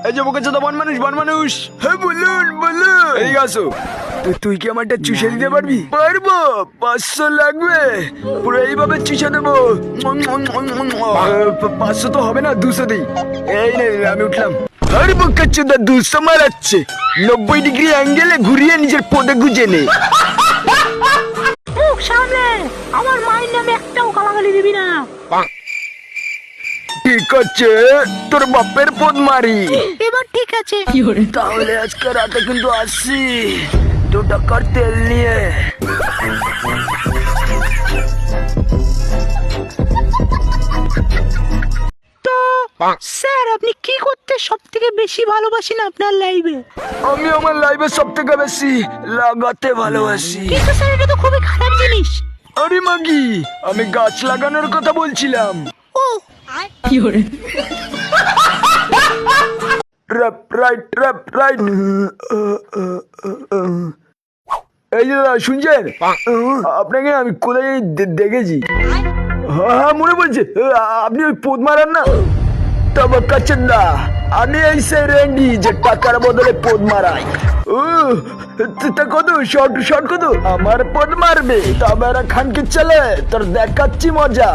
এই যে বোকা চোদা বন মানুষ। হ্যাঁ বলুন বলুন। এই আসো। তুই কি আমারটা চুষে দিতে পারবি? পারবো। 500 লাগবে। পুরো এইভাবে চুষে দেবো। 500 তো হবে না, 200 দিই। এই নে আমি উঠলাম। আরে বোকা চোদা 200 মারাচ্ছে। 90 ডিগ্রি অ্যাঙ্গেলে ঘুরিয়ে নিজের পদে গুজে নে। মুখ সামনে, আমার মায়ের নামে একটাও গালাগালি দিবি না। ঠিক আছে, তোর বাপের পদ মারি। এবার ঠিক আছে। তাহলে আজকে রাতে কিন্তু আসছি 2 টাকার তেল নিয়ে। তো স্যার, আপনি কি করতে সব থেকে বেশি ভালোবাসেন আপনার লাইফে? আমি আমার লাইফে সব থেকে বেশি লাগাতে ভালোবাসি। কিন্তু স্যার, এটা তো খুবই খারাপ জিনিস। আরে মাগি, আমি গাছ লাগানোর কথা বলছিলাম। ও রাইট। এই যে দাদা শুনছেন, আপনাকে আমি কোথায় দেখেছি। হ্যাঁ মনে পড়ছে, আপনি ওই পোদ মারান না? তবে কাছেন না, আমি এই সে রেন্ডি যে টাকার বদলে পোদ মারাই। তা কত শর্ট কত? আমার পোদ মারবে তবে খানকে চলে, তোর দেখাচ্ছি মজা।